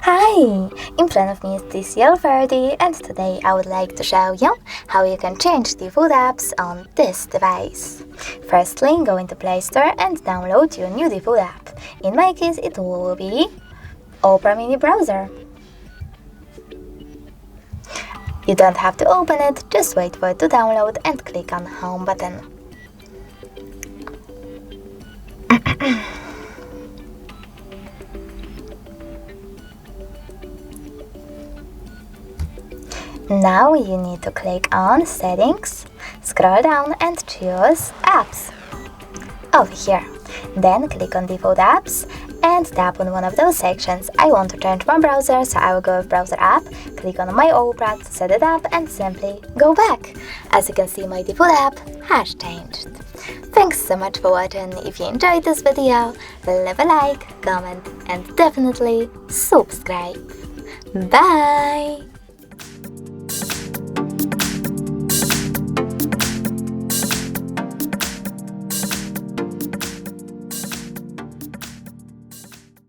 Hi! In front of me is TCL 30, and today I would like to show you how you can change the default apps on this device. Firstly, go into Play Store and download your new default app. In my case, it will be Opera Mini Browser. You don't have to open it, just wait for it to download and click on Home button. Now you need to click on Settings, scroll down and choose Apps. Over here. Then click on Default Apps and tap on one of those sections. I want to change my browser, so I will go with Browser app, click on my Opera to set it up and simply go back. As you can see, my default app has changed. Thanks so much for watching. If you enjoyed this video, leave a like, comment and definitely subscribe. Bye!